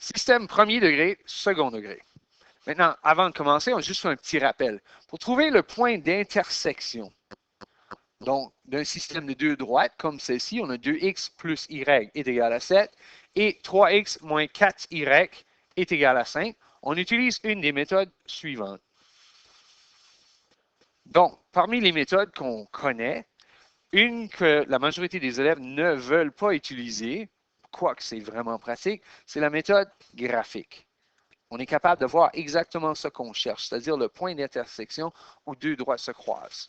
Système premier degré, second degré. Maintenant, avant de commencer, on a juste un petit rappel. Pour trouver le point d'intersection, donc d'un système de deux droites comme celle-ci, on a 2x plus y est égal à 7 et 3x moins 4y est égal à 5. On utilise une des méthodes suivantes. Donc, parmi les méthodes qu'on connaît, une que la majorité des élèves ne veulent pas utiliser, quoique c'est vraiment pratique, c'est la méthode graphique. On est capable de voir exactement ce qu'on cherche, c'est-à-dire le point d'intersection où deux droites se croisent.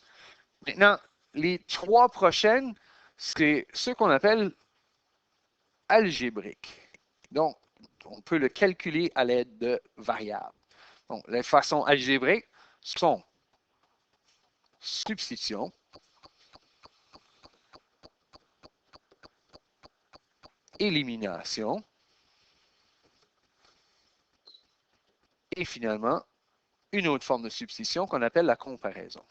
Maintenant, les trois prochaines, c'est ce qu'on appelle algébrique. Donc, on peut le calculer à l'aide de variables. Donc, les façons algébriques sont substitution, élimination et finalement, une autre forme de substitution qu'on appelle la comparaison.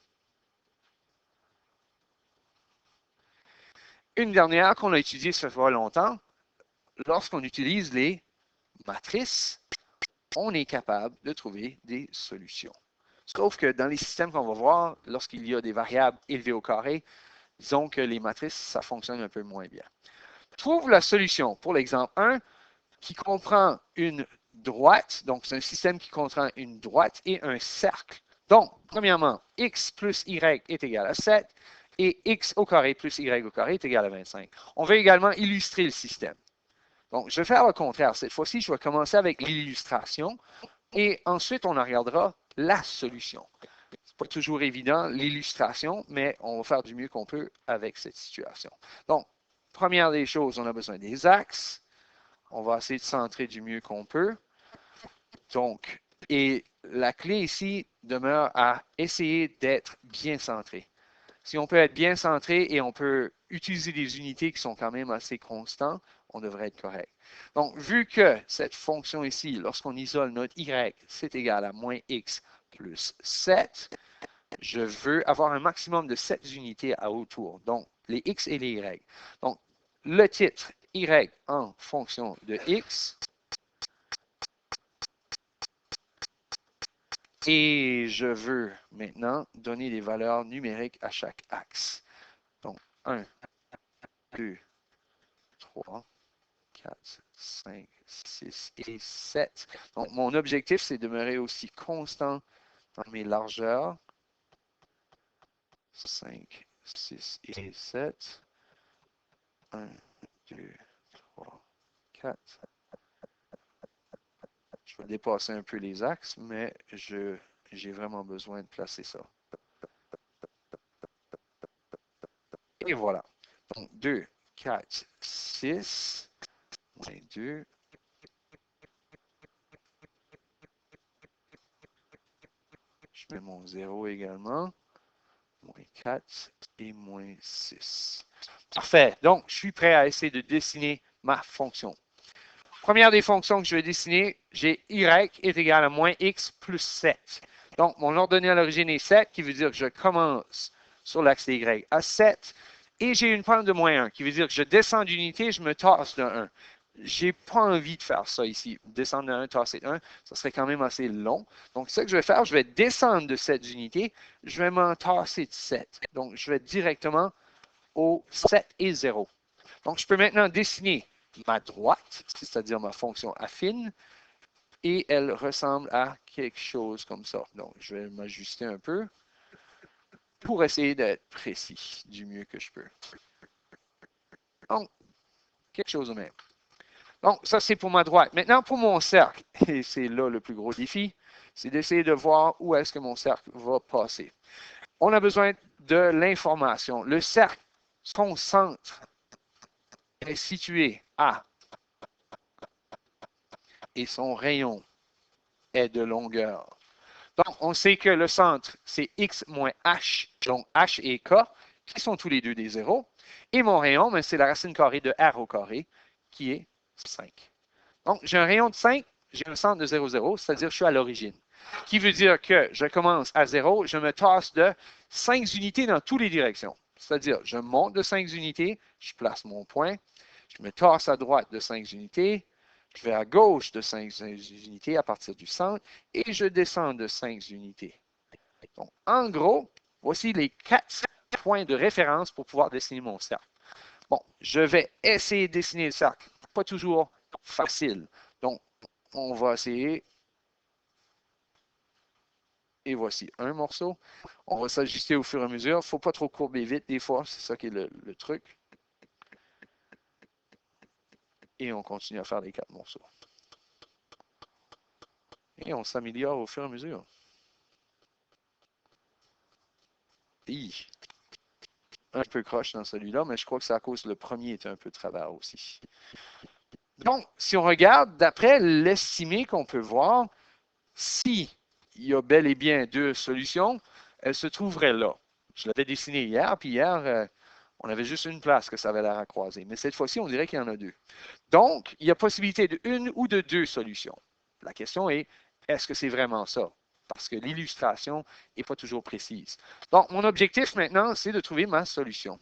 Une dernière qu'on a étudiée ça fait longtemps, lorsqu'on utilise les matrices, on est capable de trouver des solutions. Sauf que dans les systèmes qu'on va voir, lorsqu'il y a des variables élevées au carré, disons que les matrices, ça fonctionne un peu moins bien. Trouve la solution pour l'exemple 1 qui comprend une droite, donc c'est un système qui comprend une droite et un cercle. Donc, premièrement, x plus y est égal à 7 et x au carré plus y au carré est égal à 25. On veut également illustrer le système. Donc, je vais faire le contraire. Cette fois-ci, je vais commencer avec l'illustration et ensuite, on en regardera la solution. Ce n'est pas toujours évident, l'illustration, mais on va faire du mieux qu'on peut avec cette situation. Donc, première des choses, on a besoin des axes. On va essayer de centrer du mieux qu'on peut. Donc, et la clé ici demeure à essayer d'être bien centré. Si on peut être bien centré et on peut utiliser des unités qui sont quand même assez constantes, on devrait être correct. Donc, vu que cette fonction ici, lorsqu'on isole notre y, c'est égal à moins x plus 7, je veux avoir un maximum de 7 unités à autour, donc les x et les y. Donc, le titre y en fonction de x, et je veux maintenant donner des valeurs numériques à chaque axe. Donc, 1, 2, 3, 4, 5, 6 et 7. Donc, mon objectif, c'est de demeurer aussi constant dans mes largeurs. 5, 6 et 7. 1, 2, 3, 4. Je vais dépasser un peu les axes, mais j'ai vraiment besoin de placer ça. Et voilà. Donc, 2, 4, 6, moins 2. Je mets mon 0 également. Moins 4 et moins 6. Parfait. Donc, je suis prêt à essayer de dessiner ma fonction. Première des fonctions que je vais dessiner, j'ai y est égal à moins x plus 7. Donc, mon ordonnée à l'origine est 7, qui veut dire que je commence sur l'axe des y à 7. Et j'ai une pente de moins 1, qui veut dire que je descends d'unité, je me tasse de 1. Je n'ai pas envie de faire ça ici. Descendre de 1, tasser de 1, ça serait quand même assez long. Donc, ce que je vais faire, je vais descendre de cette unité, je vais m'en tasser de 7. Donc, je vais directement au 7 et 0. Donc, je peux maintenant dessiner ma droite, c'est-à-dire ma fonction affine, et elle ressemble à quelque chose comme ça. Donc, je vais m'ajuster un peu pour essayer d'être précis du mieux que je peux. Donc, quelque chose de même. Donc, ça, c'est pour ma droite. Maintenant, pour mon cercle, et c'est là le plus gros défi, c'est d'essayer de voir où est-ce que mon cercle va passer. On a besoin de l'information. Le cercle, son centre est situé à et son rayon est de longueur. Donc, on sait que le centre, c'est x moins h, donc h et k, qui sont tous les deux des zéros. Et mon rayon, ben, c'est la racine carrée de r au carré, qui est 5. Donc, j'ai un rayon de 5, j'ai un centre de 0, 0, c'est-à-dire que je suis à l'origine. Qui veut dire que je commence à 0, je me tasse de 5 unités dans toutes les directions. C'est-à-dire, je monte de 5 unités, je place mon point, je me tasse à droite de 5 unités, Je vais à gauche de 5 unités à partir du centre et je descends de 5 unités. Donc, en gros, voici les 4 points de référence pour pouvoir dessiner mon cercle. Bon, je vais essayer de dessiner le cercle. Pas toujours facile. Donc, on va essayer. Et voici un morceau. On va s'ajuster au fur et à mesure. Il ne faut pas trop courber vite des fois. C'est ça qui est le truc. Et on continue à faire les 4 morceaux. Et on s'améliore au fur et à mesure. Hi. Un peu croche dans celui-là, mais je crois que c'est à cause que le premier est un peu de travers aussi. Donc, si on regarde, d'après l'estimé qu'on peut voir, si il y a bel et bien 2 solutions, elles se trouveraient là. Je l'avais dessiné hier, puis hier, on avait juste une place que ça avait l'air à croiser. Mais cette fois-ci, on dirait qu'il y en a 2. Donc, il y a possibilité de 1 ou de 2 solutions. La question est, est-ce que c'est vraiment ça? Parce que l'illustration n'est pas toujours précise. Donc, mon objectif maintenant, c'est de trouver ma solution.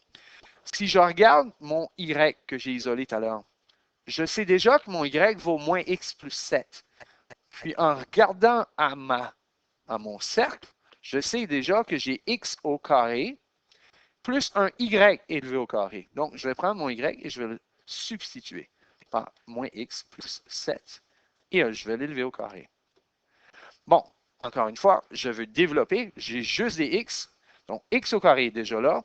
Si je regarde mon Y que j'ai isolé tout à l'heure, je sais déjà que mon Y vaut moins X plus 7. Puis, en regardant à mon cercle, je sais déjà que j'ai X au carré plus un Y élevé au carré. Donc, je vais prendre mon Y et je vais le substituer par moins X plus 7. Et je vais l'élever au carré. Bon, encore une fois, je veux développer. J'ai juste des X. Donc, X au carré est déjà là.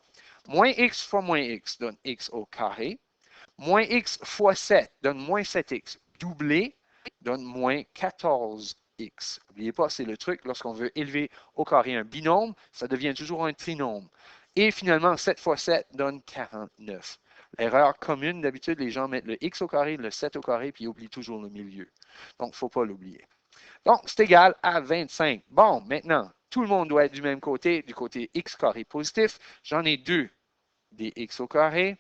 Moins X fois moins X donne X au carré. Moins X fois 7 donne moins 7X. Doublé donne moins 14X. N'oubliez pas, c'est le truc, lorsqu'on veut élever au carré un binôme, ça devient toujours un trinôme. Et finalement, 7 fois 7 donne 49. L'erreur commune, d'habitude, les gens mettent le X au carré, le 7 au carré, puis ils oublient toujours le milieu. Donc, il ne faut pas l'oublier. Donc, c'est égal à 25. Bon, maintenant, tout le monde doit être du même côté, du côté X carré positif. J'en ai 2 des X au carré.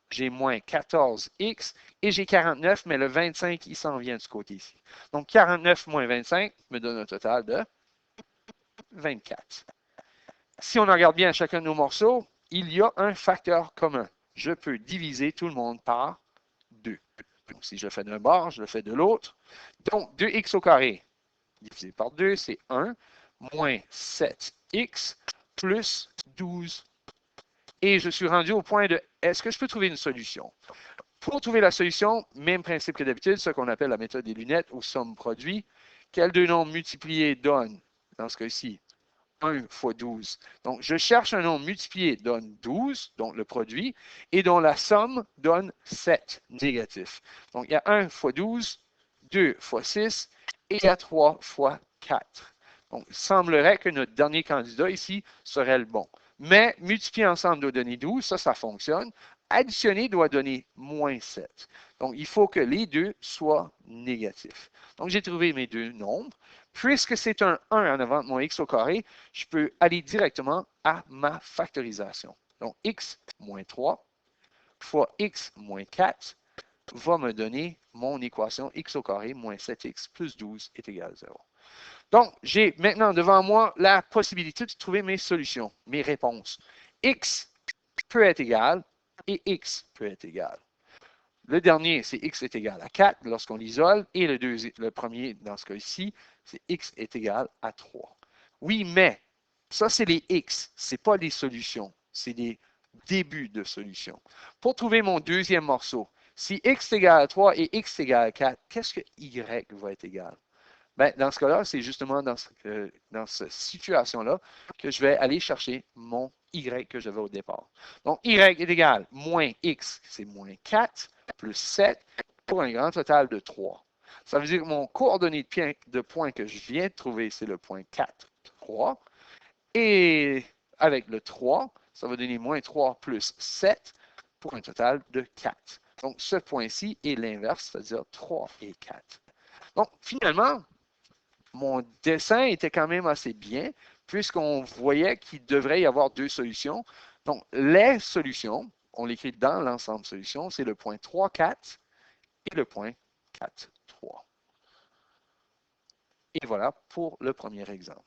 J'ai moins 14x et j'ai 49, mais le 25, il s'en vient de ce côté-ci. Donc, 49 moins 25 me donne un total de 24. Si on regarde bien chacun de nos morceaux, il y a un facteur commun. Je peux diviser tout le monde par 2. Donc, si je le fais d'un bord, je le fais de l'autre. Donc, 2x au carré divisé par 2, c'est 1, moins 7x plus 12. Et je suis rendu au point de, est-ce que je peux trouver une solution? Pour trouver la solution, même principe que d'habitude, ce qu'on appelle la méthode des lunettes ou somme produit. Quels deux nombres multipliés donnent, dans ce cas-ci, 1 fois 12. Donc, je cherche un nombre multiplié donne 12, donc le produit, et dont la somme donne 7, négatif. Donc, il y a 1 fois 12, 2 fois 6, et il y a 3 fois 4. Donc, il semblerait que notre dernier candidat ici serait le bon. Mais multiplier ensemble doit donner 12, ça fonctionne. Additionner doit donner moins 7. Donc, il faut que les deux soient négatifs. Donc, j'ai trouvé mes deux nombres. Puisque c'est un 1 en avant de mon x au carré, je peux aller directement à ma factorisation. Donc, x moins 3 fois x moins 4 va me donner mon équation x au carré moins 7x plus 12 est égal à 0. Donc, j'ai maintenant devant moi la possibilité de trouver mes solutions, mes réponses. X peut être égal et X peut être égal. Le dernier, c'est X est égal à 4 lorsqu'on l'isole. Et le premier, dans ce cas-ci, c'est X est égal à 3. Oui, mais ça, c'est les X. Ce n'est pas des solutions. C'est des débuts de solutions. Pour trouver mon deuxième morceau, si X est égal à 3 et X est égal à 4, qu'est-ce que Y va être égal? Ben, dans ce cas-là, c'est justement dans cette situation-là que je vais aller chercher mon Y que j'avais au départ. Donc, Y est égal à moins X, c'est moins 4, plus 7, pour un grand total de 3. Ça veut dire que mon coordonnée de point que je viens de trouver, c'est le point 4, 3. Et avec le 3, ça va donner moins 3 plus 7 pour un total de 4. Donc, ce point-ci est l'inverse, c'est-à-dire 3 et 4. Donc, finalement, mon dessin était quand même assez bien, puisqu'on voyait qu'il devrait y avoir deux solutions. Donc, les solutions, on l'écrit dans l'ensemble solution, c'est le point 3, 4 et le point 4, 3. Et voilà pour le premier exemple.